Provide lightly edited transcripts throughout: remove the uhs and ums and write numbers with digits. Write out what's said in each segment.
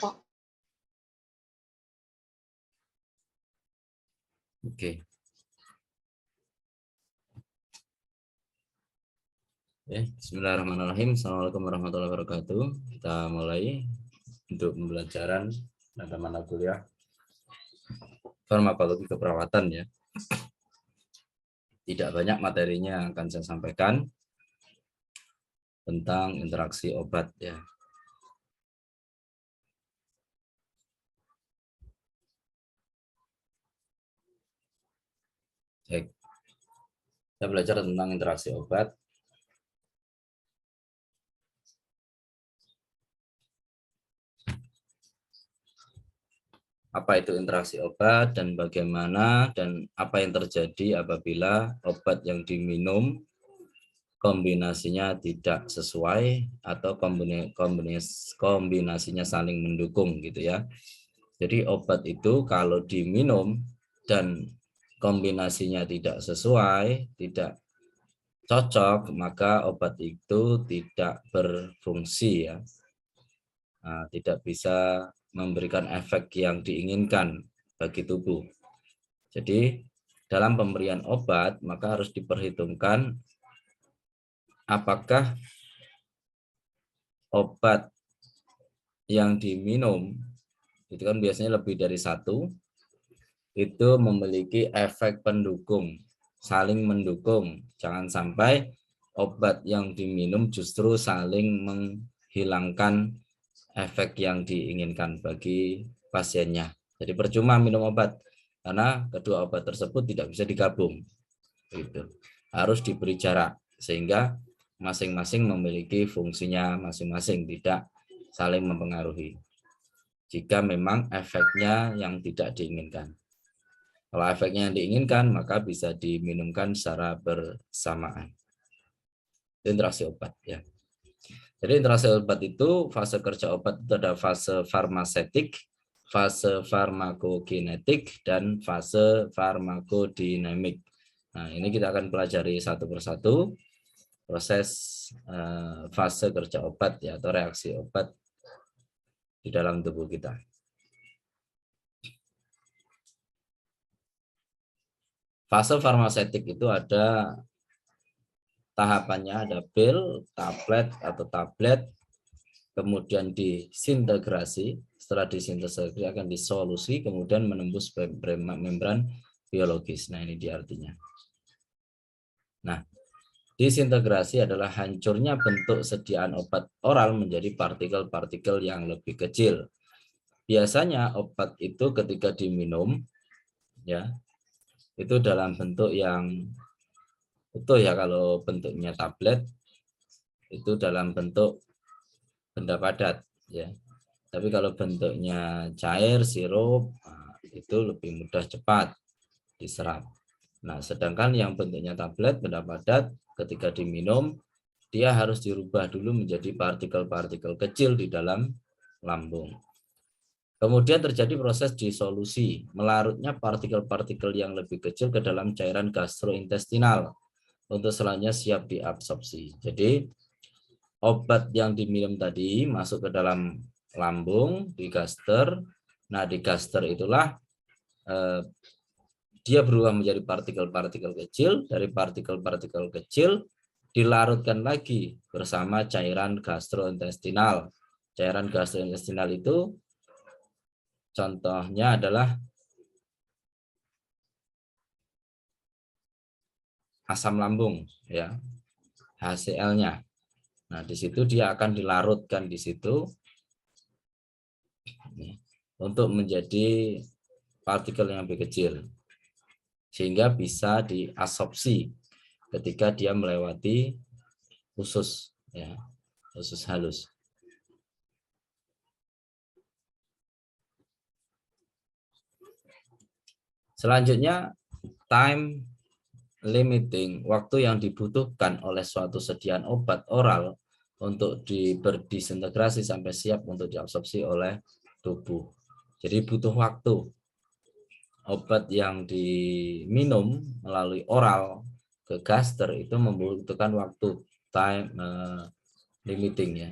Oke. Bismillahirrahmanirrahim. Assalamualaikum warahmatullahi wabarakatuh. Kita mulai untuk pembelajaran mata kuliah farmakologi keperawatan ya. Tidak banyak materinya yang akan saya sampaikan tentang interaksi obat ya. Baik. Kita belajar tentang interaksi obat. Apa itu interaksi obat dan bagaimana dan apa yang terjadi apabila obat yang diminum kombinasinya tidak sesuai atau kombinasinya saling mendukung gitu ya. Jadi obat itu kalau diminum dan kombinasinya tidak sesuai, tidak cocok, maka obat itu tidak berfungsi ya. Nah, tidak bisa memberikan efek yang diinginkan bagi tubuh. Jadi dalam pemberian obat maka harus diperhitungkan apakah obat yang diminum itu kan biasanya lebih dari satu, itu memiliki efek pendukung, saling mendukung. Jangan sampai obat yang diminum justru saling menghilangkan efek yang diinginkan bagi pasiennya. Jadi percuma minum obat karena kedua obat tersebut tidak bisa digabung. Gitu. Harus diberi jarak sehingga masing-masing memiliki fungsinya masing-masing, tidak saling mempengaruhi. Jika memang efeknya yang tidak diinginkan. Kalau efeknya yang diinginkan, maka bisa diminumkan secara bersamaan. Interaksi obat ya. Jadi interaksi obat itu, fase kerja obat itu ada fase farmasetik, fase farmakokinetik, dan fase farmakodinamik. Nah, ini kita akan pelajari satu persatu proses fase kerja obat ya, atau reaksi obat di dalam tubuh kita. Fase farmasetik itu ada tahapannya, ada pil, tablet, kemudian disintegrasi. Setelah disintegrasi akan disolusi, kemudian menembus membran biologis. Nah, ini dia artinya. Nah, disintegrasi adalah hancurnya bentuk sediaan obat oral menjadi partikel-partikel yang lebih kecil. Biasanya obat itu ketika diminum, ya, itu dalam bentuk yang utuh ya. Kalau bentuknya tablet itu dalam bentuk benda padat ya. Tapi kalau bentuknya cair, sirup, itu lebih mudah cepat diserap. Nah, sedangkan yang bentuknya tablet, benda padat, ketika diminum, dia harus dirubah dulu menjadi partikel-partikel kecil di dalam lambung. Kemudian terjadi proses disolusi, melarutnya partikel-partikel yang lebih kecil ke dalam cairan gastrointestinal untuk selanjutnya siap diabsorpsi. Jadi obat yang diminum tadi masuk ke dalam lambung, di gaster. Nah, di gaster itulah dia berubah menjadi partikel-partikel kecil. Dari partikel-partikel kecil dilarutkan lagi bersama cairan gastrointestinal. Cairan gastrointestinal itu contohnya adalah asam lambung ya, HCl-nya. Nah, di situ dia akan dilarutkan di situ untuk menjadi partikel yang lebih kecil sehingga bisa diabsorpsi ketika dia melewati usus ya, usus halus. Selanjutnya time limiting, waktu yang dibutuhkan oleh suatu sediaan obat oral untuk disintegrasi sampai siap untuk diabsorpsi oleh tubuh. Jadi butuh waktu. Obat yang diminum melalui oral ke gaster itu membutuhkan waktu, time limiting ya.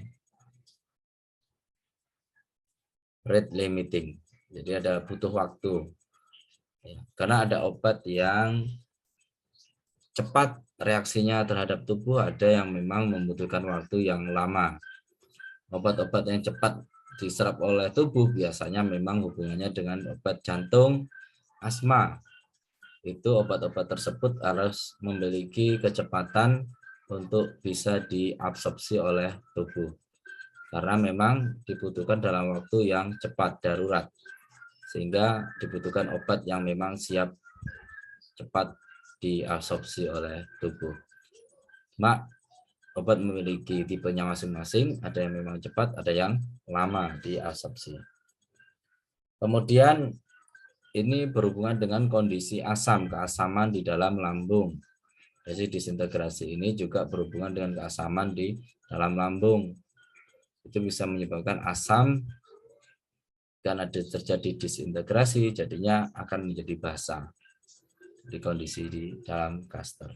rate limiting. Jadi ada butuh waktu. Ya, karena ada obat yang cepat reaksinya terhadap tubuh, ada yang memang membutuhkan waktu yang lama. Obat-obat yang cepat diserap oleh tubuh biasanya memang hubungannya dengan obat jantung, asma. Itu obat-obat tersebut harus memiliki kecepatan untuk bisa diabsorpsi oleh tubuh. Karena memang dibutuhkan dalam waktu yang cepat, darurat. Sehingga dibutuhkan obat yang memang siap cepat diabsorpsi oleh tubuh. Obat memiliki tipenya masing-masing, ada yang memang cepat, ada yang lama diabsorpsi. Kemudian ini berhubungan dengan kondisi asam, keasaman di dalam lambung. Jadi disintegrasi ini juga berhubungan dengan keasaman di dalam lambung. Itu bisa menyebabkan asam, karena terjadi disintegrasi, jadinya akan menjadi basa di kondisi di dalam gaster.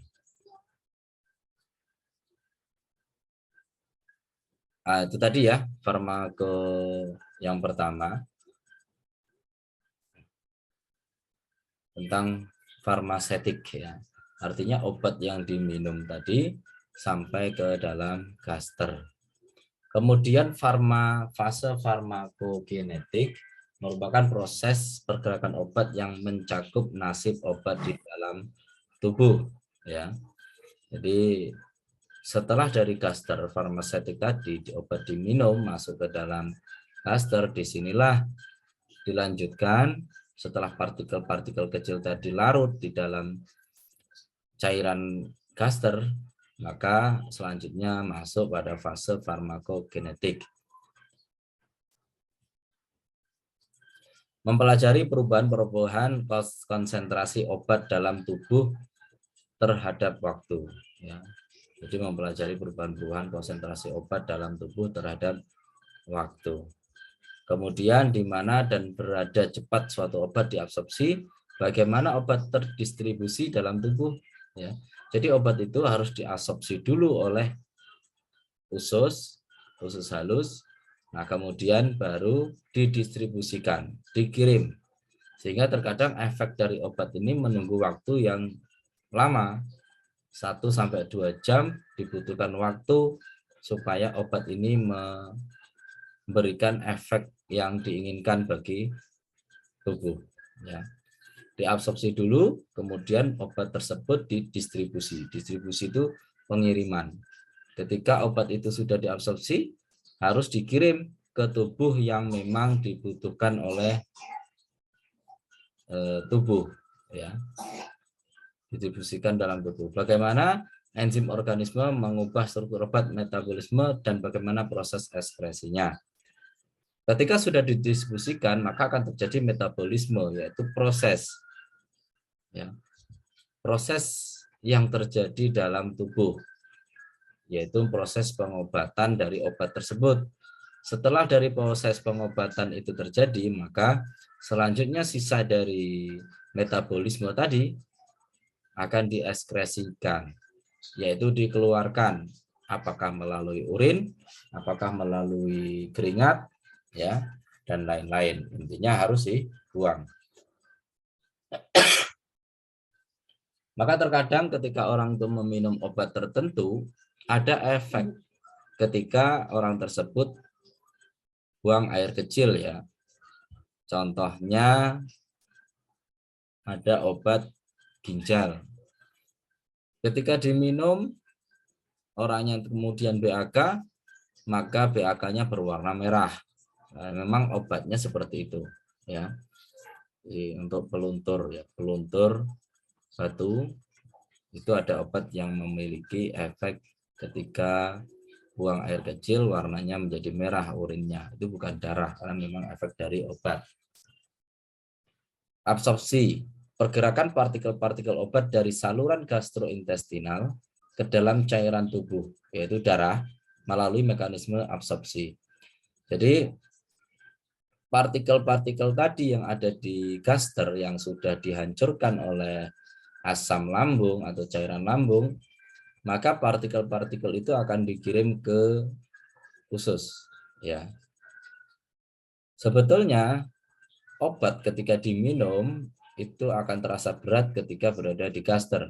Nah, itu tadi ya farmako yang pertama tentang farmasetik ya. Artinya obat yang diminum tadi sampai ke dalam gaster. Kemudian fase farmakokinetik merupakan proses pergerakan obat yang mencakup nasib obat di dalam tubuh ya. Jadi setelah dari gaster farmasetik tadi, obat diminum masuk ke dalam gaster, disinilah dilanjutkan setelah partikel-partikel kecil tadi larut di dalam cairan gaster, maka selanjutnya masuk pada fase farmakokinetik. Mempelajari perubahan-perubahan konsentrasi obat dalam tubuh terhadap waktu. Ya. Jadi mempelajari perubahan-perubahan konsentrasi obat dalam tubuh terhadap waktu. Kemudian di mana dan berada cepat suatu obat diabsorpsi, bagaimana obat terdistribusi dalam tubuh. Ya. Jadi obat itu harus diabsorpsi dulu oleh usus halus, nah kemudian baru didistribusikan, dikirim. Sehingga terkadang efek dari obat ini menunggu waktu yang lama, 1-2 jam dibutuhkan waktu supaya obat ini memberikan efek yang diinginkan bagi tubuh. Ya. Diabsorpsi dulu, kemudian obat tersebut didistribusi. Distribusi itu pengiriman. Ketika obat itu sudah diabsorpsi, harus dikirim ke tubuh yang memang dibutuhkan oleh tubuh. Ya. Didistribusikan dalam tubuh. Bagaimana enzim organisme mengubah struktur obat, metabolisme, dan bagaimana proses ekskresinya. Ketika sudah didistribusikan, maka akan terjadi metabolisme, yaitu proses. Ya, proses yang terjadi dalam tubuh, yaitu proses pengobatan dari obat tersebut. Setelah dari proses pengobatan itu terjadi, maka selanjutnya sisa dari metabolisme tadi akan dieskresikan, yaitu dikeluarkan, apakah melalui urin, apakah melalui keringat, ya, dan lain-lain. Intinya harus dibuang. Maka terkadang ketika orang itu meminum obat tertentu, ada efek ketika orang tersebut buang air kecil ya. Contohnya ada obat ginjal. Ketika diminum, orangnya kemudian BAK, maka BAK-nya berwarna merah. Nah, memang obatnya seperti itu ya. Jadi, untuk peluntur ya, peluntur batu itu ada obat yang memiliki efek ketika buang air kecil warnanya menjadi merah urinnya. Itu bukan darah karena memang efek dari obat. Absorpsi, pergerakan partikel-partikel obat dari saluran gastrointestinal ke dalam cairan tubuh, yaitu darah, melalui mekanisme absorpsi. Jadi partikel-partikel tadi yang ada di gaster yang sudah dihancurkan oleh asam lambung atau cairan lambung, maka partikel-partikel itu akan dikirim ke usus ya. Sebetulnya obat ketika diminum itu akan terasa berat ketika berada di gaster.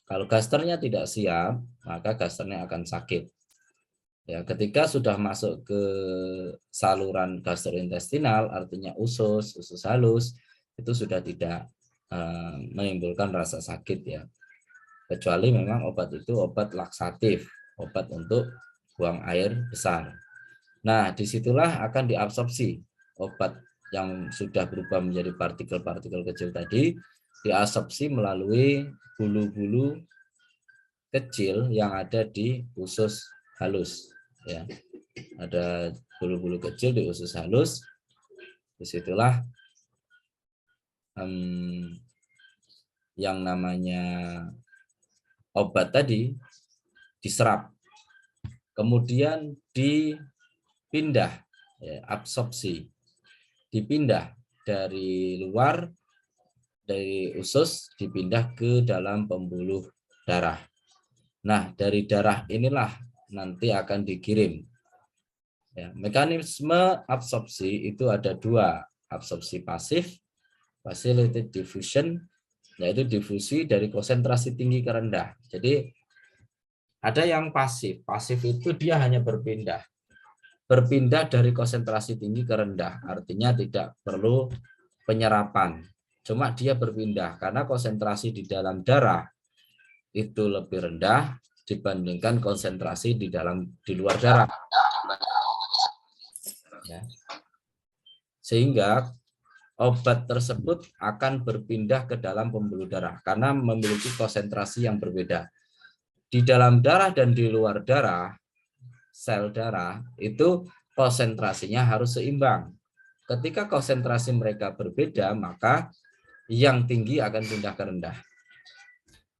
Kalau gasternya tidak siap, maka gasternya akan sakit. Ya, ketika sudah masuk ke saluran gastrointestinal, artinya usus halus, itu sudah tidak menimbulkan rasa sakit ya. Kecuali memang obat itu obat laksatif, obat untuk buang air besar. Nah, disitulah akan diabsorpsi obat yang sudah berubah menjadi partikel-partikel kecil tadi, diabsorpsi melalui bulu-bulu kecil yang ada di usus halus. Ya, ada bulu-bulu kecil di usus halus. Disitulah yang namanya obat tadi diserap, kemudian dipindah, ya, absorpsi, dipindah dari luar, dari usus dipindah ke dalam pembuluh darah. Nah, dari darah inilah nanti akan dikirim. Ya, mekanisme absorpsi itu ada dua, absorpsi pasif, facilitated diffusion, yaitu difusi dari konsentrasi tinggi ke rendah. Jadi ada yang pasif, pasif itu dia hanya berpindah dari konsentrasi tinggi ke rendah, artinya tidak perlu penyerapan, cuma dia berpindah karena konsentrasi di dalam darah itu lebih rendah dibandingkan konsentrasi di luar darah. Ya. Sehingga obat tersebut akan berpindah ke dalam pembuluh darah karena memiliki konsentrasi yang berbeda. Di dalam darah dan di luar darah, sel darah itu konsentrasinya harus seimbang. Ketika konsentrasi mereka berbeda, maka yang tinggi akan pindah ke rendah.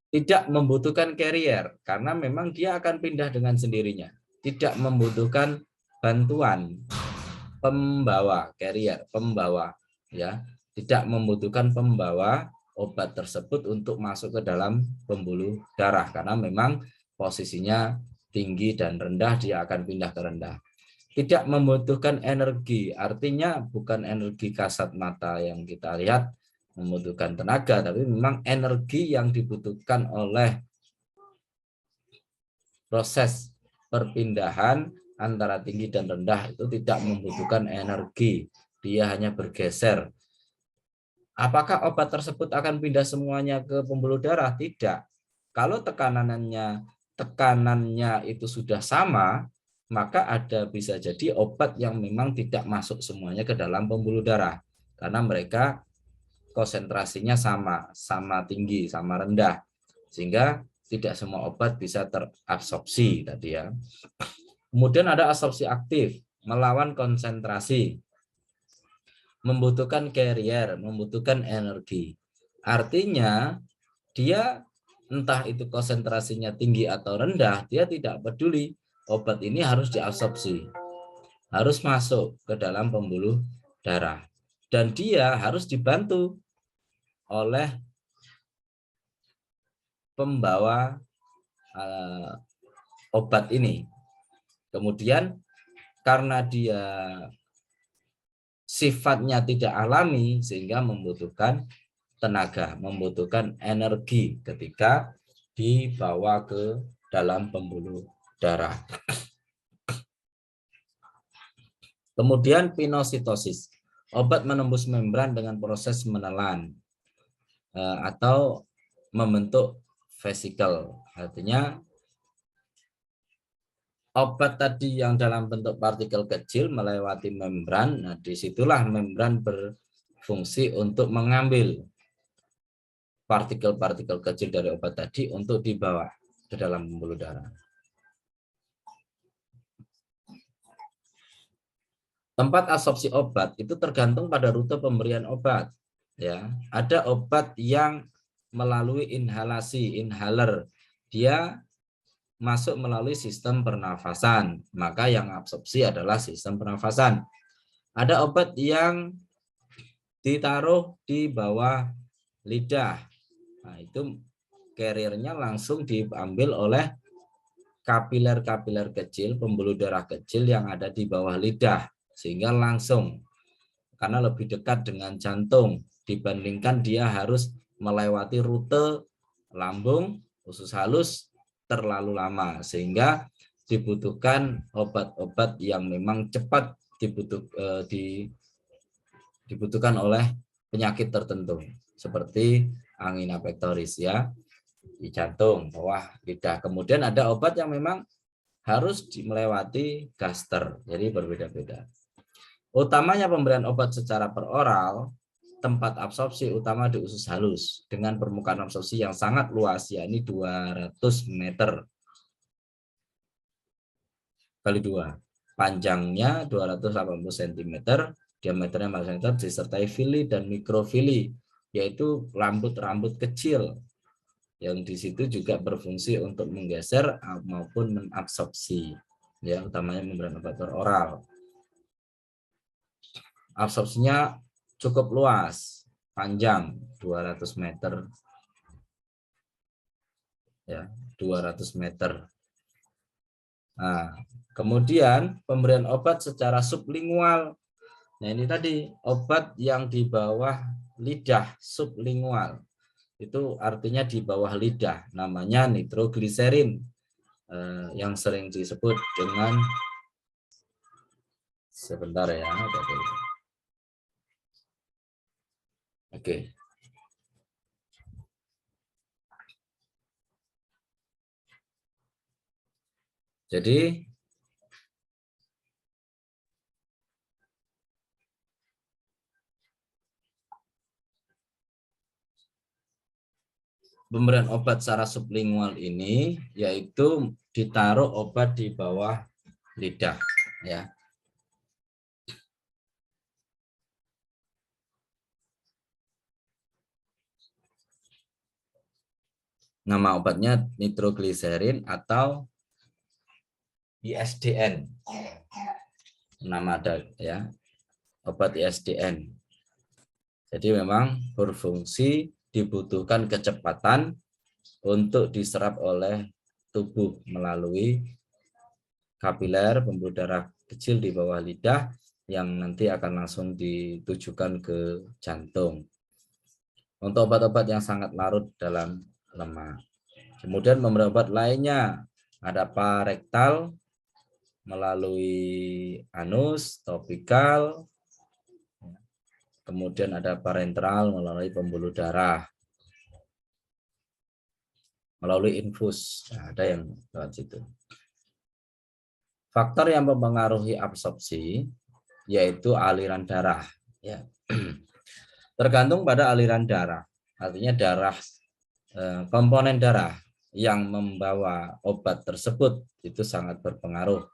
Tidak membutuhkan carrier, karena memang dia akan pindah dengan sendirinya. Tidak membutuhkan bantuan pembawa, carrier, pembawa, ya, tidak membutuhkan pembawa obat tersebut untuk masuk ke dalam pembuluh darah karena memang posisinya tinggi dan rendah, dia akan pindah ke rendah. Tidak membutuhkan energi, artinya bukan energi kasat mata yang kita lihat membutuhkan tenaga, tapi memang energi yang dibutuhkan oleh proses perpindahan antara tinggi dan rendah itu tidak membutuhkan energi, dia hanya bergeser. Apakah obat tersebut akan pindah semuanya ke pembuluh darah? Tidak. Kalau tekanannya itu sudah sama, maka bisa jadi obat yang memang tidak masuk semuanya ke dalam pembuluh darah karena mereka konsentrasinya sama tinggi, sama rendah, sehingga tidak semua obat bisa terabsorpsi tadi ya. Kemudian ada absorpsi aktif, melawan konsentrasi, membutuhkan carrier, membutuhkan energi. Artinya dia entah itu konsentrasinya tinggi atau rendah, dia tidak peduli, obat ini harus diabsorpsi, harus masuk ke dalam pembuluh darah, dan dia harus dibantu oleh pembawa obat ini. Kemudian karena dia sifatnya tidak alami sehingga membutuhkan tenaga, membutuhkan energi ketika dibawa ke dalam pembuluh darah. Kemudian pinositosis, obat menembus membran dengan proses menelan atau membentuk vesikel, artinya obat tadi yang dalam bentuk partikel kecil melewati membran, nah disitulah membran berfungsi untuk mengambil partikel-partikel kecil dari obat tadi untuk dibawa ke dalam pembuluh darah. Tempat absorpsi obat itu tergantung pada rute pemberian obat. Ya, ada obat yang melalui inhalasi, inhaler, dia masuk melalui sistem pernafasan, maka yang absorpsi adalah sistem pernafasan. Ada obat yang ditaruh di bawah lidah, nah itu carrier-nya langsung diambil oleh kapiler-kapiler kecil, pembuluh darah kecil yang ada di bawah lidah, sehingga langsung karena lebih dekat dengan jantung dibandingkan dia harus melewati rute lambung, usus halus terlalu lama, sehingga dibutuhkan obat-obat yang memang cepat dibutuhkan oleh penyakit tertentu seperti angina pectoris ya di jantung, bawah lidah. Kemudian ada obat yang memang harus melewati gaster, jadi berbeda-beda. Utamanya pemberian obat secara peroral, tempat absorpsi utama di usus halus dengan permukaan absorpsi yang sangat luas, yakni 200 meter kali 2. Panjangnya 280 cm, diameternya 4 cm, disertai fili dan mikrofili, yaitu rambut-rambut kecil yang di situ juga berfungsi untuk menggeser maupun mengabsorpsi. Ya, utamanya memberikan obat oral. Absorpsinya cukup luas, panjang 200 meter. Ya, 200 meter. Nah, kemudian pemberian obat secara sublingual. Nah, ini tadi obat yang di bawah lidah, sublingual. Itu artinya di bawah lidah, namanya nitrogliserin, yang sering disebut dengan, sebentar ya, oke. Jadi pemberian obat secara sublingual ini yaitu ditaruh obat di bawah lidah ya. Nama obatnya nitrogliserin atau ISDN. Nama ada ya, obat ISDN. Jadi memang berfungsi dibutuhkan kecepatan untuk diserap oleh tubuh melalui kapiler pembuluh darah kecil di bawah lidah yang nanti akan langsung ditujukan ke jantung. Untuk obat-obat yang sangat larut dalam lemak. Kemudian pemberian obat lainnya ada parektal melalui anus, topikal, kemudian ada parenteral melalui pembuluh darah, melalui infus. Nah, ada yang lewat situ. Faktor yang mempengaruhi absorpsi yaitu aliran darah. Ya. Tergantung pada aliran darah. Artinya darah, komponen darah yang membawa obat tersebut itu sangat berpengaruh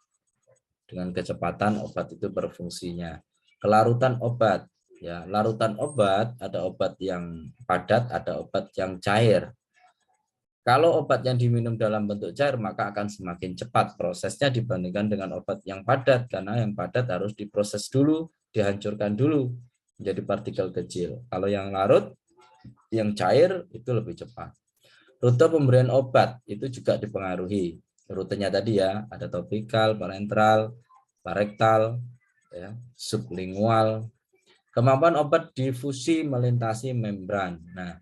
dengan kecepatan obat itu berfungsinya. Kelarutan obat, ya, larutan obat ada obat yang padat, ada obat yang cair. Kalau obat yang diminum dalam bentuk cair maka akan semakin cepat prosesnya dibandingkan dengan obat yang padat, karena yang padat harus diproses dulu, dihancurkan dulu menjadi partikel kecil. Kalau yang larut, yang cair itu lebih cepat. Rute pemberian obat itu juga dipengaruhi. Rutenya tadi ya, ada topikal, parenteral, parektal, ya, sublingual. Kemampuan obat difusi melintasi membran. Nah,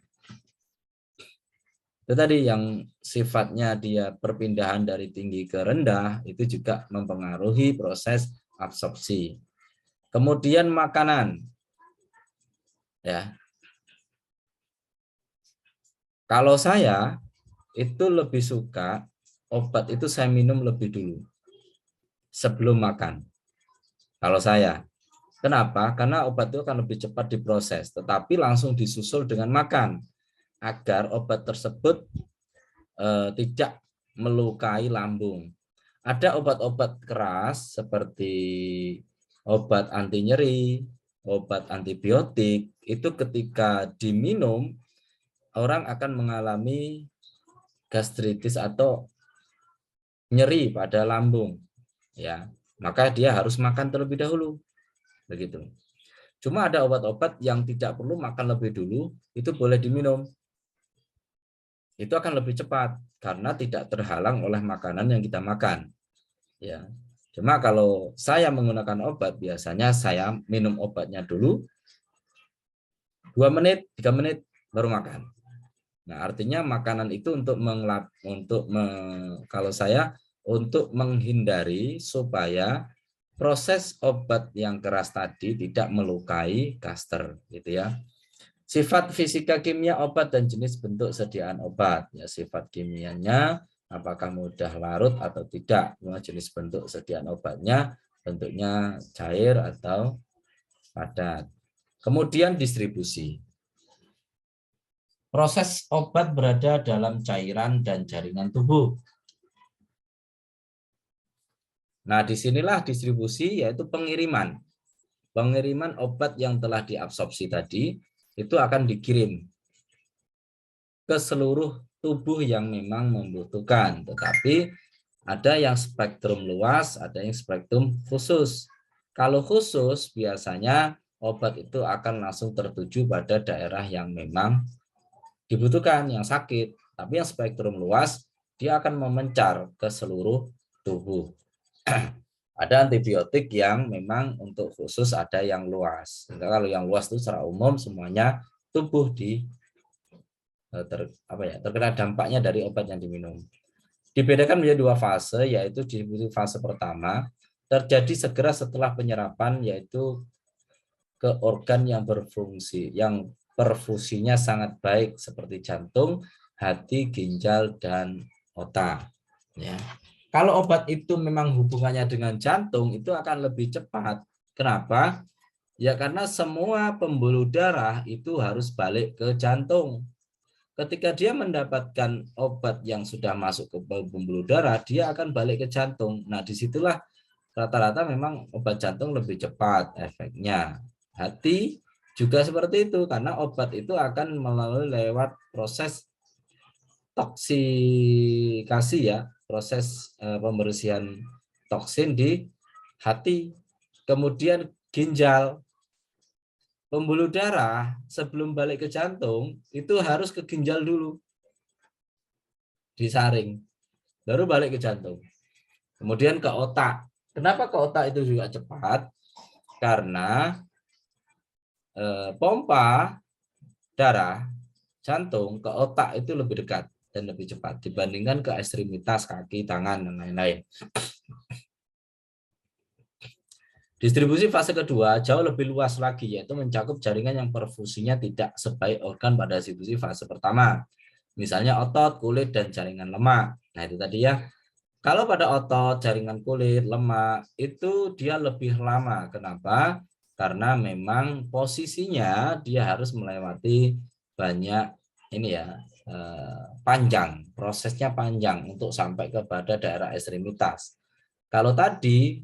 itu tadi yang sifatnya dia perpindahan dari tinggi ke rendah itu juga mempengaruhi proses absorpsi. Kemudian makanan. Ya. Kalau saya itu lebih suka obat itu saya minum lebih dulu sebelum makan. Kalau saya. Kenapa? Karena obat itu akan lebih cepat diproses, tetapi langsung disusul dengan makan agar obat tersebut tidak melukai lambung. Ada obat-obat keras seperti obat anti nyeri, obat antibiotik, itu ketika diminum orang akan mengalami gastritis atau nyeri pada lambung, ya. Maka dia harus makan terlebih dahulu. Begitu. Cuma ada obat-obat yang tidak perlu makan lebih dulu, itu boleh diminum. Itu akan lebih cepat karena tidak terhalang oleh makanan yang kita makan. Ya. Cuma kalau saya menggunakan obat, biasanya saya minum obatnya dulu 2 menit, 3 menit baru makan. Nah, artinya makanan itu kalau saya untuk menghindari supaya proses obat yang keras tadi tidak melukai caster, gitu ya. Sifat fisika kimia obat dan jenis bentuk sediaan obat. Ya, sifat kimianya apakah mudah larut atau tidak. Jenis bentuk sediaan obatnya bentuknya cair atau padat. Kemudian distribusi. Proses obat berada dalam cairan dan jaringan tubuh. Nah, disinilah distribusi, yaitu pengiriman. Pengiriman obat yang telah diabsorpsi tadi itu akan dikirim ke seluruh tubuh yang memang membutuhkan. Tetapi ada yang spektrum luas, ada yang spektrum khusus. Kalau khusus biasanya obat itu akan langsung tertuju pada daerah yang memang dibutuhkan, yang sakit. Tapi yang spektrum luas, dia akan memencar ke seluruh tubuh. Ada antibiotik yang memang untuk khusus, ada yang luas. Kalau yang luas itu secara umum semuanya tubuh terkena dampaknya dari obat yang diminum. Dibedakan menjadi 2 fase, yaitu di fase pertama terjadi segera setelah penyerapan, yaitu ke organ yang berfungsi, yang perfusinya sangat baik seperti jantung, hati, ginjal, dan otak. Ya. Kalau obat itu memang hubungannya dengan jantung, itu akan lebih cepat. Kenapa? Ya karena semua pembuluh darah itu harus balik ke jantung. Ketika dia mendapatkan obat yang sudah masuk ke pembuluh darah, dia akan balik ke jantung. Nah, disitulah rata-rata memang obat jantung lebih cepat efeknya. Hati juga seperti itu, karena obat itu akan melalui lewat proses toksikasi, ya, proses pembersihan toksin di hati. Kemudian ginjal, pembuluh darah sebelum balik ke jantung itu harus ke ginjal dulu, disaring, baru balik ke jantung. Kemudian ke otak. Kenapa ke otak itu juga cepat? Karena pompa darah jantung ke otak itu lebih dekat dan lebih cepat dibandingkan ke ekstremitas kaki, tangan, dan lain-lain. Distribusi fase kedua jauh lebih luas lagi, yaitu mencakup jaringan yang perfusinya tidak sebaik organ pada distribusi fase pertama. Misalnya otot, kulit, dan jaringan lemak. Nah, itu tadi ya. Kalau pada otot, jaringan kulit, lemak, itu dia lebih lama. Kenapa? Karena memang posisinya dia harus melewati banyak panjang, prosesnya panjang untuk sampai kepada daerah ekstremitas. Kalau tadi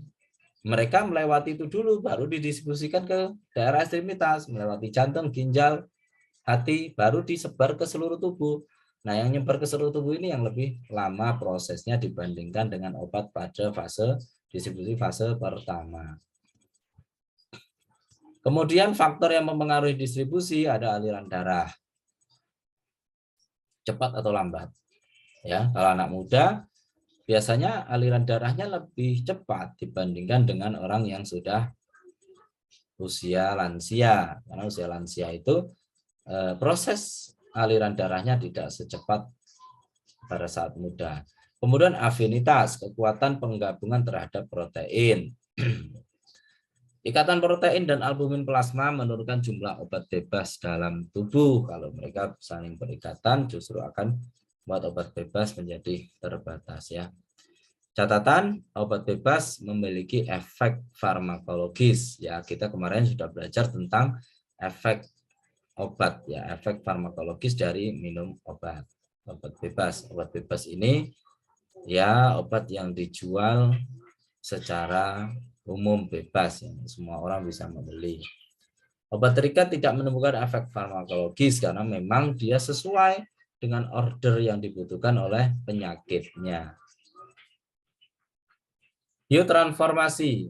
mereka melewati itu dulu, baru didistribusikan ke daerah ekstremitas, melewati jantung, ginjal, hati, baru disebar ke seluruh tubuh. Nah, yang nyebar ke seluruh tubuh ini yang lebih lama prosesnya dibandingkan dengan obat pada fase distribusi fase pertama. Kemudian faktor yang mempengaruhi distribusi ada aliran darah, cepat atau lambat. Ya, kalau anak muda biasanya aliran darahnya lebih cepat dibandingkan dengan orang yang sudah usia lansia. Karena usia lansia itu proses aliran darahnya tidak secepat pada saat muda. Kemudian afinitas, kekuatan penggabungan terhadap protein. Ikatan protein dan albumin plasma menurunkan jumlah obat bebas dalam tubuh. Kalau mereka saling berikatan justru akan membuat obat bebas menjadi terbatas, ya. Catatan, obat bebas memiliki efek farmakologis, ya. Kita kemarin sudah belajar tentang efek obat, ya, efek farmakologis dari minum obat. Obat bebas ini ya obat yang dijual secara umum bebas, ya. Semua orang bisa membeli. Obat terikat tidak menemukan efek farmakologis karena memang dia sesuai dengan order yang dibutuhkan oleh penyakitnya. Biotransformasi,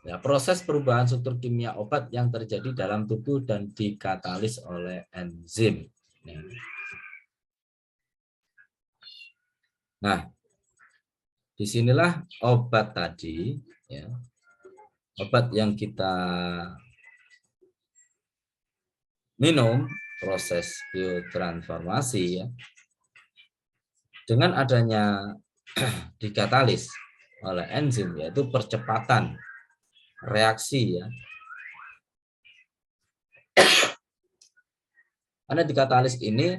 ya, proses perubahan struktur kimia obat yang terjadi dalam tubuh dan dikatalis oleh enzim. Nah, disinilah obat tadi, ya, obat yang kita minum proses biotransformasi, ya, dengan adanya dikatalis oleh enzim, yaitu percepatan reaksi, ya. Karena dikatalis ini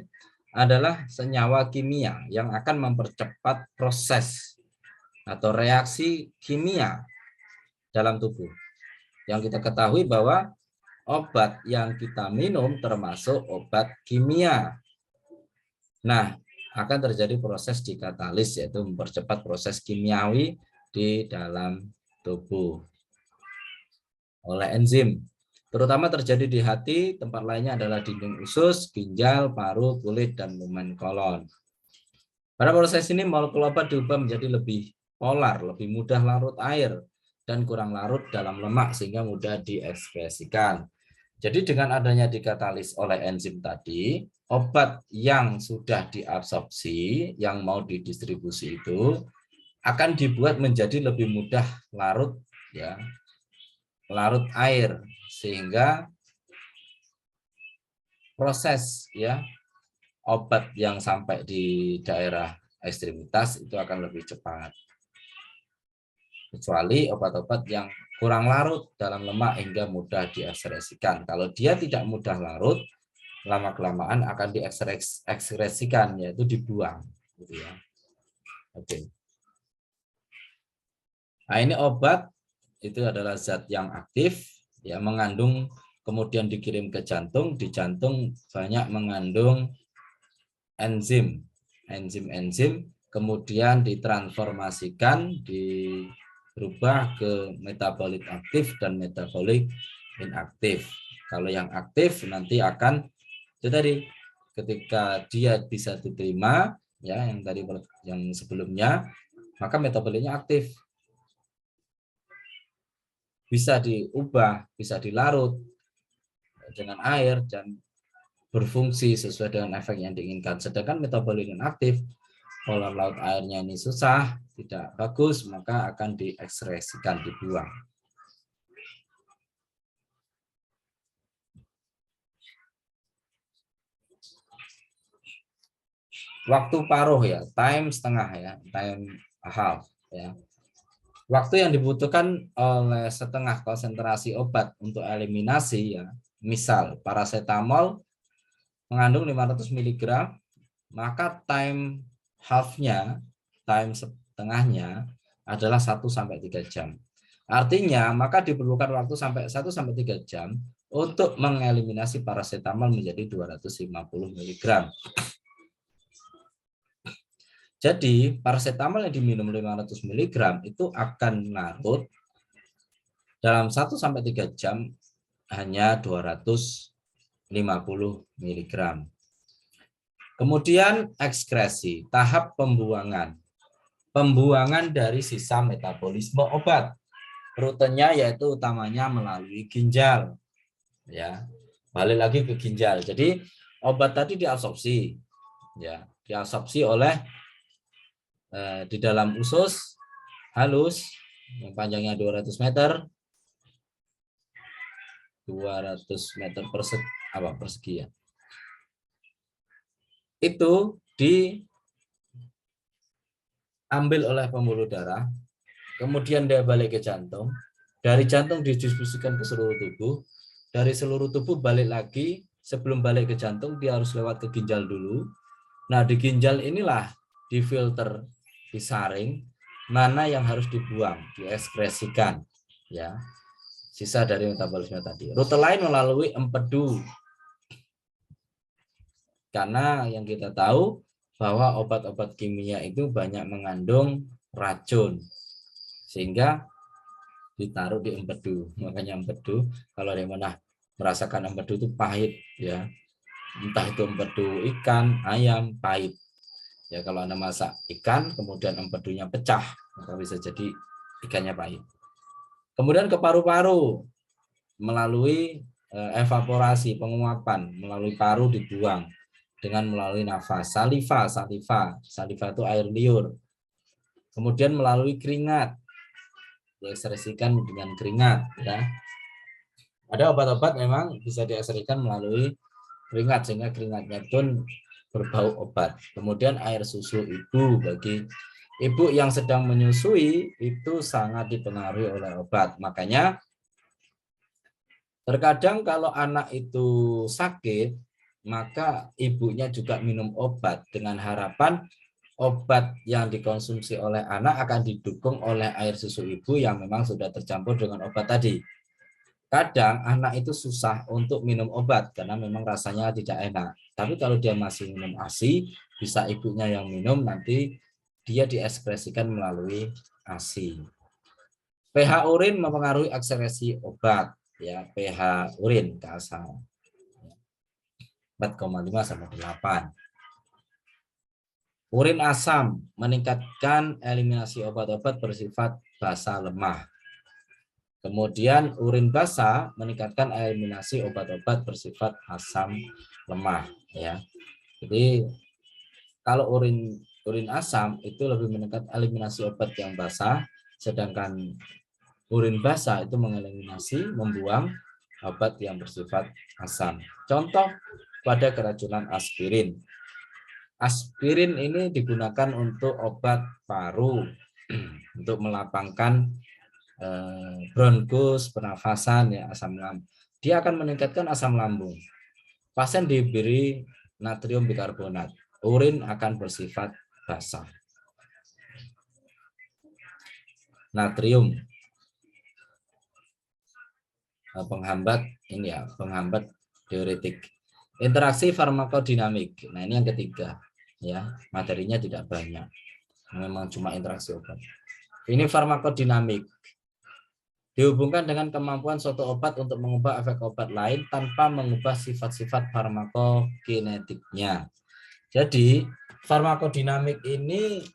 adalah senyawa kimia yang akan mempercepat proses atau reaksi kimia dalam tubuh. Yang kita ketahui bahwa obat yang kita minum termasuk obat kimia. Nah, akan terjadi proses dikatalis, yaitu mempercepat proses kimiawi di dalam tubuh oleh enzim. Terutama terjadi di hati, tempat lainnya adalah dinding usus, ginjal, paru, kulit, dan lumen kolon. Pada proses ini molekul obat diubah menjadi lebih polar, lebih mudah larut air, dan kurang larut dalam lemak sehingga mudah diekspresikan. Jadi dengan adanya dikatalis oleh enzim tadi, obat yang sudah diabsorpsi, yang mau didistribusi itu akan dibuat menjadi lebih mudah larut, ya, larut air, sehingga proses, ya, obat yang sampai di daerah ekstremitas itu akan lebih cepat. Kecuali obat-obat yang kurang larut dalam lemak hingga mudah diekspresikan. Kalau dia tidak mudah larut, lama-kelamaan akan diekspresikan, yaitu dibuang, gitu ya. Oke. Nah, ini obat itu adalah zat yang aktif, ya, mengandung, kemudian dikirim ke jantung, di jantung banyak mengandung enzim, kemudian ditransformasikan, dirubah ke metabolit aktif dan metabolit inaktif. Kalau yang aktif nanti akan, itu tadi, ketika dia bisa diterima, ya, yang tadi yang sebelumnya, maka metabolitnya aktif, bisa diubah, bisa dilarut dengan air dan berfungsi sesuai dengan efek yang diinginkan. Sedangkan metabolit inaktif, kalau laut airnya ini susah, tidak bagus, maka akan diekspresikan, dibuang. Waktu paruh, ya, time setengah, ya, time half, ya. Waktu yang dibutuhkan oleh setengah konsentrasi obat untuk eliminasi, ya, misal paracetamol mengandung 500 mg, maka time half-nya, time setengahnya adalah 1-3 jam. Artinya, maka diperlukan waktu sampai 1-3 jam untuk mengeliminasi paracetamol menjadi 250 mg. Jadi, paracetamol yang diminum 500 mg itu akan larut dalam 1-3 jam hanya 250 mg. Kemudian ekskresi, tahap pembuangan. Pembuangan dari sisa metabolisme obat. Rutenya yaitu utamanya melalui ginjal. Ya, balik lagi ke ginjal. Jadi obat tadi diabsorpsi, ya, diabsorpsi oleh di dalam usus halus yang panjangnya 200 meter persegi, ya. Itu diambil oleh pembuluh darah, kemudian dia balik ke jantung, dari jantung didistribusikan ke seluruh tubuh, dari seluruh tubuh balik lagi, sebelum balik ke jantung dia harus lewat ke ginjal dulu. Nah, di ginjal inilah difilter, disaring mana yang harus dibuang, diekspresikan, ya, sisa dari metabolisme tadi. Rute lain melalui empedu, karena yang kita tahu bahwa obat-obat kimia itu banyak mengandung racun, sehingga ditaruh di empedu. Makanya empedu, kalau yang mana merasakan empedu itu pahit, ya, entah itu empedu ikan, ayam, pahit. Ya, kalau Anda masak ikan kemudian empedunya pecah, maka bisa jadi ikannya pahit. Kemudian ke paru-paru melalui evaporasi, penguapan, melalui paru dibuang dengan melalui nafas. Saliva itu air liur. kemudian melalui keringat, diekspresikan dengan keringat. Ya. Ada obat-obat memang bisa diekspresikan melalui keringat, sehingga keringatnya pun berbau obat. Kemudian air susu ibu, bagi ibu yang sedang menyusui itu sangat dipengaruhi oleh obat. Makanya terkadang kalau anak itu sakit, maka ibunya juga minum obat dengan harapan obat yang dikonsumsi oleh anak akan didukung oleh air susu ibu yang memang sudah tercampur dengan obat tadi. Kadang anak itu susah untuk minum obat karena memang rasanya tidak enak. Tapi kalau dia masih minum ASI, bisa ibunya yang minum, nanti dia diekspresikan melalui ASI. pH urin mempengaruhi ekspresi obat. Ya, pH urin kasar 4,5 sampai 8. Urin asam meningkatkan eliminasi obat-obat bersifat basa lemah. Kemudian urin basa meningkatkan eliminasi obat-obat bersifat asam lemah. Ya, jadi kalau urin asam itu lebih meningkat eliminasi obat yang basah, sedangkan urin basa itu mengeliminasi, membuang obat yang bersifat asam. Contoh pada keracunan aspirin. Aspirin ini digunakan untuk obat paru, untuk melapangkan bronkus, pernafasan, ya, asam lambung. Dia akan meningkatkan asam lambung. Pasien diberi natrium bikarbonat, urin akan bersifat basah. Natrium penghambat ini ya, penghambat diuretik. Interaksi farmakodinamik. Nah, ini yang ketiga, ya. Materinya tidak banyak. Memang cuma interaksi obat. Ini farmakodinamik. Dihubungkan dengan kemampuan suatu obat untuk mengubah efek obat lain tanpa mengubah sifat-sifat farmakokinetiknya. Jadi, farmakodinamik ini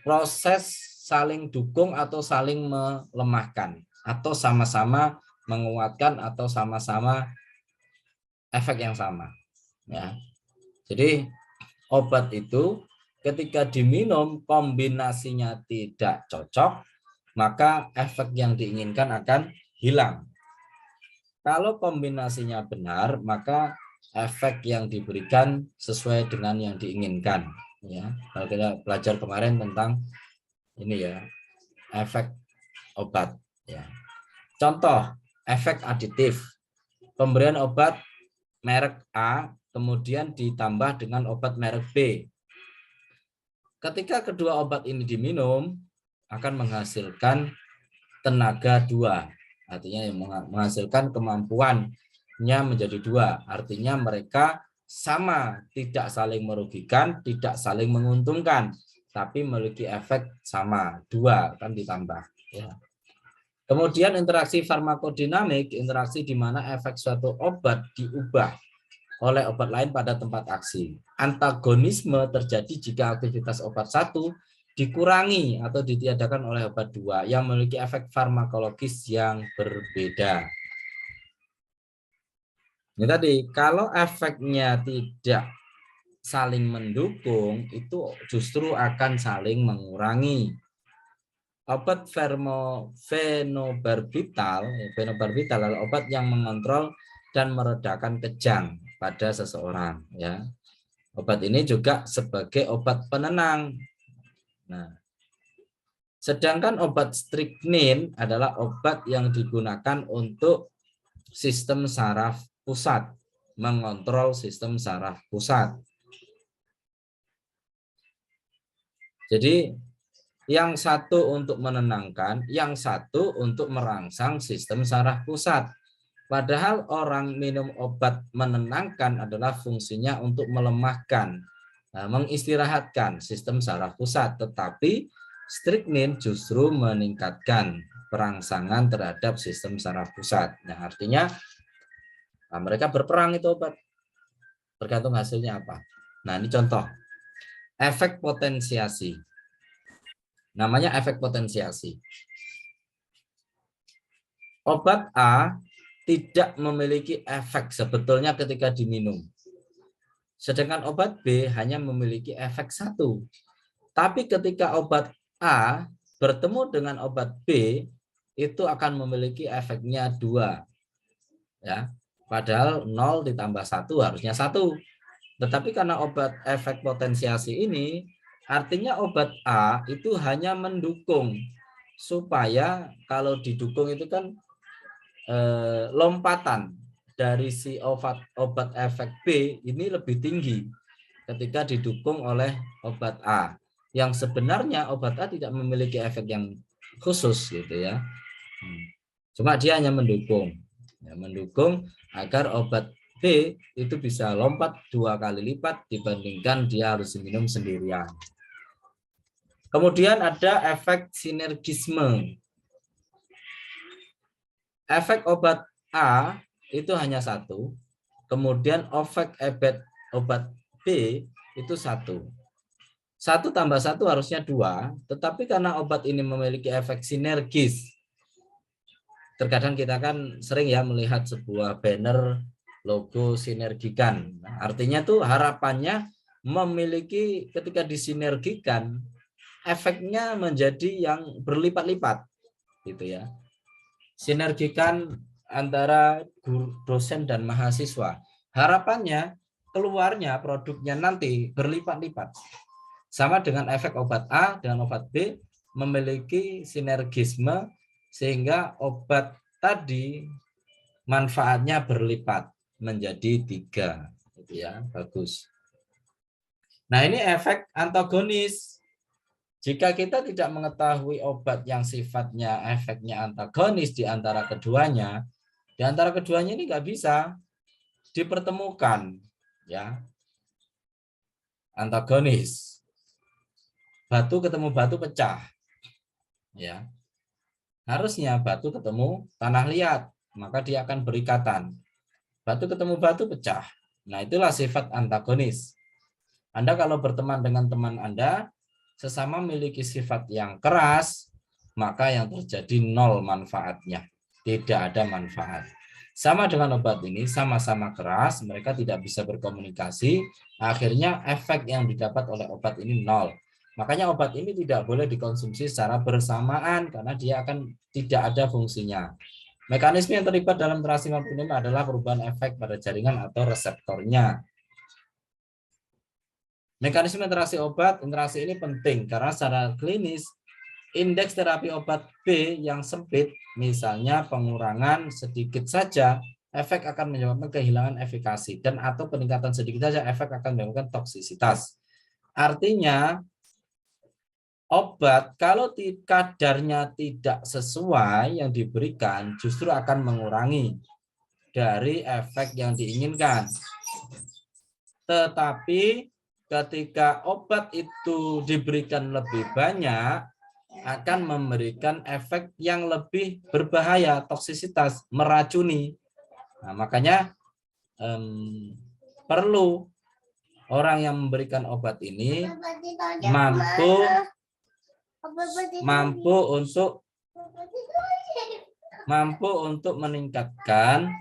proses saling dukung atau saling melemahkan, atau sama-sama menguatkan, atau sama-sama efek yang sama. Ya. Jadi obat itu ketika diminum kombinasinya tidak cocok, maka efek yang diinginkan akan hilang. Kalau kombinasinya benar, maka efek yang diberikan sesuai dengan yang diinginkan. Ya, kalau kita belajar kemarin tentang ini ya, efek obat. Ya. Contoh efek aditif, pemberian obat merek A kemudian ditambah dengan obat merek B. Ketika kedua obat ini diminum, akan menghasilkan tenaga 2, artinya menghasilkan kemampuannya menjadi 2, artinya mereka sama, tidak saling merugikan, tidak saling menguntungkan, tapi memiliki efek sama, 2 kan ditambah. Ya. Kemudian interaksi farmakodinamik, interaksi di mana efek suatu obat diubah oleh obat lain pada tempat aksi. Antagonisme terjadi jika aktivitas obat satu dikurangi atau ditiadakan oleh obat 2 yang memiliki efek farmakologis yang berbeda. Ini tadi, kalau efeknya tidak saling mendukung, itu justru akan saling mengurangi. Obat fenobarbital adalah obat yang mengontrol dan meredakan kejang pada seseorang. Ya, obat ini juga sebagai obat penenang. Nah, sedangkan obat strychnine adalah obat yang digunakan untuk sistem saraf pusat, mengontrol sistem saraf pusat. Jadi yang satu untuk menenangkan, yang satu untuk merangsang sistem saraf pusat. Padahal orang minum obat menenangkan adalah fungsinya untuk melemahkan, mengistirahatkan sistem saraf pusat. Tetapi strychnine justru meningkatkan perangsangan terhadap sistem saraf pusat. Nah, artinya mereka berperang itu obat. Tergantung hasilnya apa. Nah, ini contoh. Efek potensiasi. Namanya efek potensiasi. Obat A tidak memiliki efek sebetulnya ketika diminum. Sedangkan obat B hanya memiliki efek 1. Tapi ketika obat A bertemu dengan obat B, itu akan memiliki efeknya 2. Ya. Padahal 0 ditambah 1 harusnya 1. Tetapi karena obat efek potensiasi ini, artinya obat A itu hanya mendukung. Supaya kalau didukung itu kan lompatan dari si obat efek B ini lebih tinggi ketika didukung oleh obat A. Yang sebenarnya obat A tidak memiliki efek yang khusus gitu ya. Cuma dia hanya mendukung. Ya, mendukung agar obat B itu bisa lompat 2 kali lipat dibandingkan dia harus minum sendirian. Kemudian ada efek sinergisme. Efek obat A itu hanya 1. Kemudian efek obat B itu 1. 1 tambah 1 harusnya 2, tetapi karena obat ini memiliki efek sinergis. Terkadang kita kan sering ya melihat sebuah banner logo sinergikan. Nah, artinya tuh harapannya memiliki ketika disinergikan efeknya menjadi yang berlipat-lipat gitu ya. Sinergikan antara guru, dosen dan mahasiswa. Harapannya keluarnya produknya nanti berlipat-lipat. Sama dengan efek obat A dengan obat B memiliki sinergisme sehingga obat tadi manfaatnya berlipat menjadi 3. Gitu ya, bagus. Nah, ini efek antagonis. Jika kita tidak mengetahui obat yang sifatnya efeknya antagonis di antara keduanya ini nggak bisa dipertemukan, ya. Antagonis. Batu ketemu batu pecah, ya. Harusnya batu ketemu tanah liat, maka dia akan berikatan. Batu ketemu batu pecah. Nah, itulah sifat antagonis. Anda kalau berteman dengan teman Anda sesama memiliki sifat yang keras, maka yang terjadi 0 manfaatnya. Tidak ada manfaat. Sama dengan obat ini, sama-sama keras, mereka tidak bisa berkomunikasi, akhirnya efek yang didapat oleh obat ini 0. Makanya obat ini tidak boleh dikonsumsi secara bersamaan, karena dia akan tidak ada fungsinya. Mekanisme yang terlibat dalam interaksi mempunyai adalah perubahan efek pada jaringan atau reseptornya. Mekanisme interaksi obat, interaksi ini penting karena secara klinis indeks terapi obat B yang sempit, misalnya pengurangan sedikit saja, efek akan menyebabkan kehilangan efikasi dan atau peningkatan sedikit saja efek akan menyebabkan toksisitas. Artinya obat kalau kadarnya tidak sesuai yang diberikan justru akan mengurangi dari efek yang diinginkan. Tetapi ketika obat itu diberikan lebih banyak, akan memberikan efek yang lebih berbahaya, toksisitas, meracuni. Nah, makanya perlu orang yang memberikan obat ini mampu untuk meningkatkan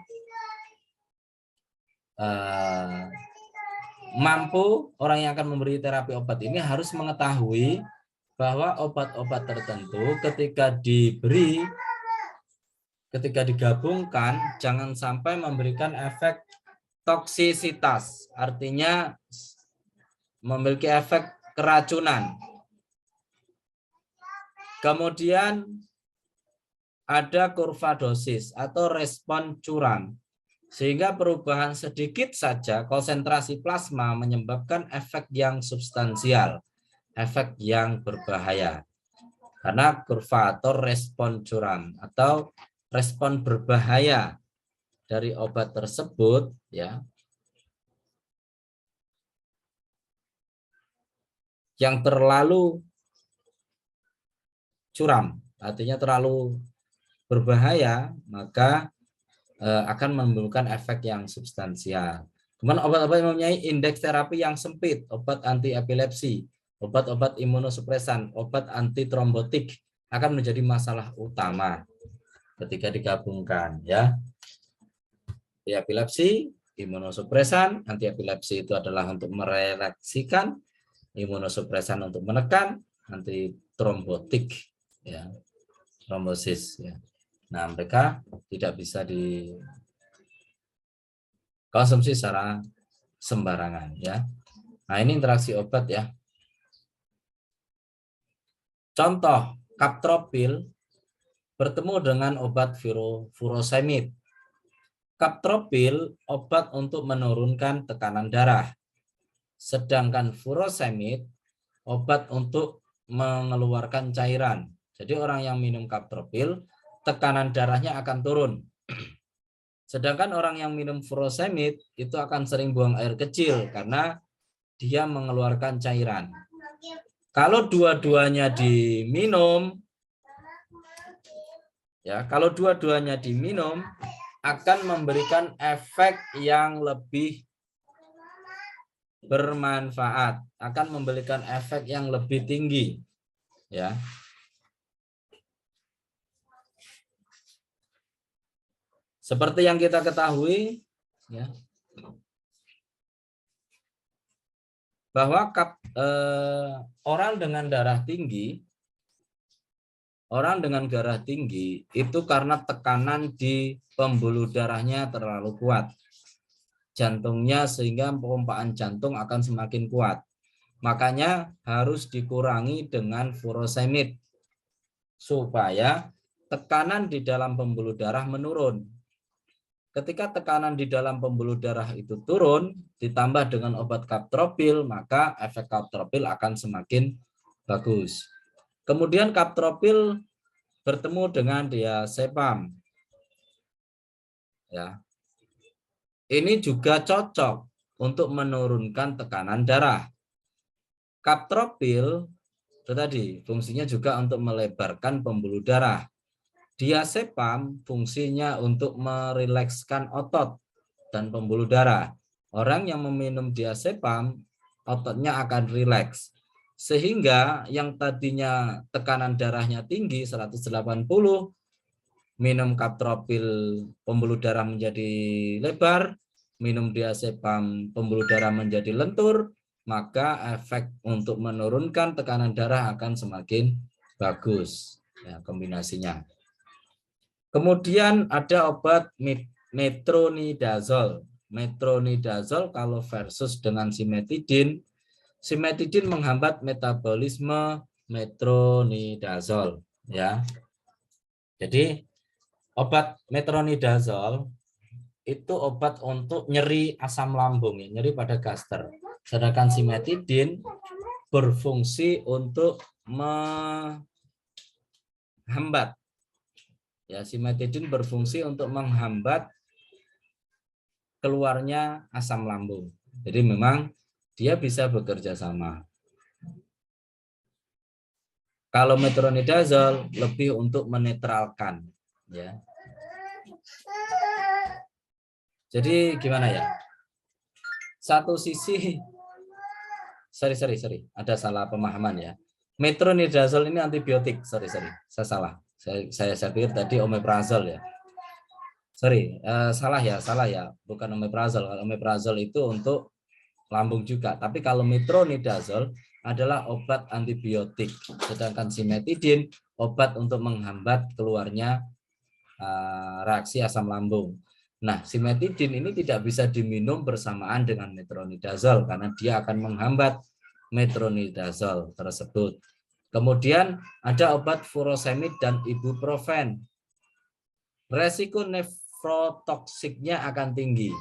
orang yang akan memberi terapi obat ini harus mengetahui bahwa obat-obat tertentu ketika digabungkan jangan sampai memberikan efek toksisitas, artinya memiliki efek keracunan. Kemudian ada kurva dosis atau respon curam. Sehingga perubahan sedikit saja konsentrasi plasma menyebabkan efek yang substansial, efek yang berbahaya. Karena kurva atau respon curam atau respon berbahaya dari obat tersebut ya yang terlalu curam, artinya terlalu berbahaya, maka akan menimbulkan efek yang substansial. Kemudian obat-obat yang mempunyai indeks terapi yang sempit, obat anti epilepsi, obat-obat imunosupresan, obat anti trombotik akan menjadi masalah utama ketika digabungkan ya. Epilepsi, imunosupresan, anti epilepsi itu adalah untuk merelaksikan, imunosupresan untuk menekan, antitrombotik, ya, trombosis. Ya. Nah, mereka tidak bisa dikonsumsi secara sembarangan. Ya. Nah, ini interaksi obat ya. Contoh, kaptropil bertemu dengan obat furosemid. Kaptropil obat untuk menurunkan tekanan darah. Sedangkan furosemid obat untuk mengeluarkan cairan. Jadi orang yang minum kaptropil, tekanan darahnya akan turun. Sedangkan orang yang minum furosemid itu akan sering buang air kecil karena dia mengeluarkan cairan. Kalau dua-duanya diminum, ya, kalau dua-duanya diminum akan memberikan efek yang lebih bermanfaat, akan memberikan efek yang lebih tinggi, ya. Seperti yang kita ketahui, ya, bahwa orang dengan darah tinggi itu karena tekanan di pembuluh darahnya terlalu kuat, jantungnya, sehingga pompaan jantung akan semakin kuat. Makanya harus dikurangi dengan furosemid supaya tekanan di dalam pembuluh darah menurun. Ketika tekanan di dalam pembuluh darah itu turun, ditambah dengan obat kaptropil, maka efek kaptropil akan semakin bagus. Kemudian kaptropil bertemu dengan diazepam. Ya. Ini juga cocok untuk menurunkan tekanan darah. Kaptropil itu tadi fungsinya juga untuk melebarkan pembuluh darah. Diazepam fungsinya untuk merilekskan otot dan pembuluh darah. Orang yang meminum diazepam, ototnya akan rileks. Sehingga yang tadinya tekanan darahnya tinggi 180, minum kaptropil pembuluh darah menjadi lebar, minum diazepam pembuluh darah menjadi lentur, maka efek untuk menurunkan tekanan darah akan semakin bagus, ya, kombinasinya. Kemudian ada obat metronidazol. Metronidazol kalau versus dengan simetidin, simetidin menghambat metabolisme metronidazol, ya. Jadi obat metronidazol itu obat untuk nyeri asam lambung, ya, nyeri pada gaster. Sedangkan simetidin berfungsi untuk menghambat. Ya, simetidin berfungsi untuk menghambat keluarnya asam lambung. Jadi memang dia bisa bekerja sama. Kalau metronidazol lebih untuk menetralkan, ya. Jadi gimana ya? Satu sisi, sorry, ada salah pemahaman ya. Metronidazol ini antibiotik, sorry, saya salah. Saya pikir tadi omeprazol ya. Sorry, salah ya, bukan omeprazol. Kalau omeprazol itu untuk lambung juga, tapi kalau metronidazol adalah obat antibiotik, sedangkan simetidin obat untuk menghambat keluarnya reaksi asam lambung. Nah, simetidin ini tidak bisa diminum bersamaan dengan metronidazol karena dia akan menghambat metronidazol tersebut. Kemudian ada obat furosemid dan ibuprofen. Resiko nefrotoksiknya akan tinggi.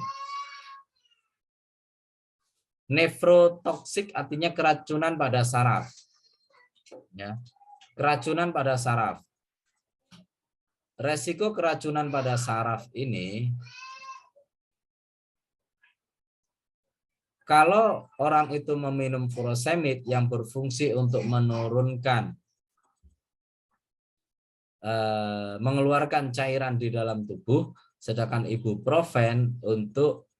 Nefrotoksik artinya keracunan pada saraf. Ya, keracunan pada saraf. Resiko keracunan pada saraf ini, kalau orang itu meminum furosemid yang berfungsi untuk menurunkan, mengeluarkan cairan di dalam tubuh, sedangkan ibuprofen untuk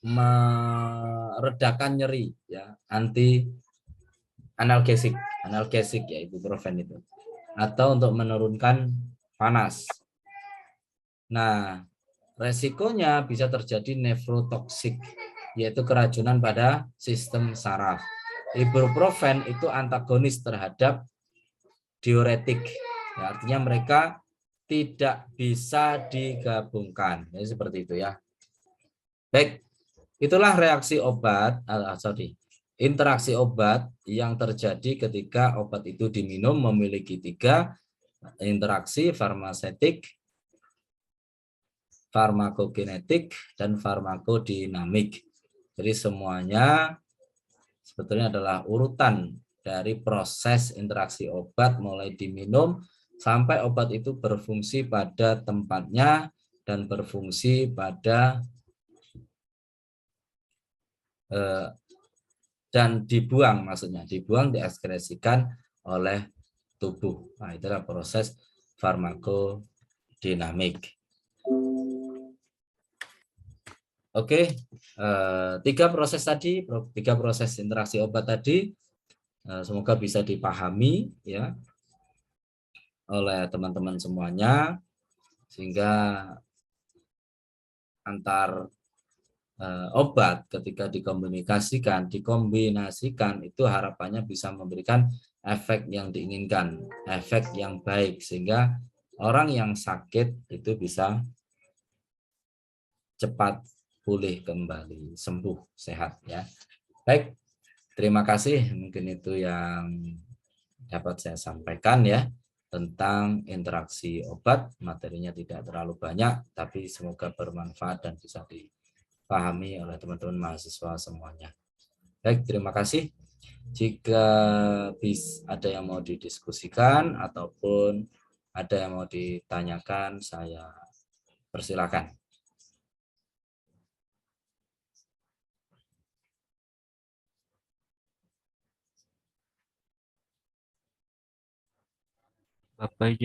meredakan nyeri, ya, anti analgesik ya ibuprofen itu, atau untuk menurunkan panas. Nah, resikonya bisa terjadi nefrotoksik. yaitu keracunan pada sistem saraf. Ibuprofen itu antagonis terhadap diuretik. Ya, artinya mereka tidak bisa digabungkan. Jadi seperti itu ya. Baik, itulah reaksi obat, interaksi obat yang terjadi ketika obat itu diminum memiliki 3 interaksi: farmasetik, farmakokinetik, dan farmakodinamik. Jadi semuanya sebetulnya adalah urutan dari proses interaksi obat mulai diminum sampai obat itu berfungsi pada tempatnya dan berfungsi pada dan dibuang, maksudnya dibuang, diekskresikan oleh tubuh. Nah, itulah proses farmakodinamik. Oke, 3 proses tadi, 3 proses interaksi obat tadi, semoga bisa dipahami ya oleh teman-teman semuanya, sehingga antar obat ketika dikombinasikan itu harapannya bisa memberikan efek yang diinginkan, efek yang baik, sehingga orang yang sakit itu bisa cepat pulih kembali, sembuh, sehat ya. Baik, terima kasih. Mungkin itu yang dapat saya sampaikan ya tentang interaksi obat. Materinya tidak terlalu banyak, tapi semoga bermanfaat dan bisa dipahami oleh teman-teman mahasiswa semuanya. Baik, terima kasih. Jika ada yang mau didiskusikan ataupun ada yang mau ditanyakan, saya persilakan. Bapak izin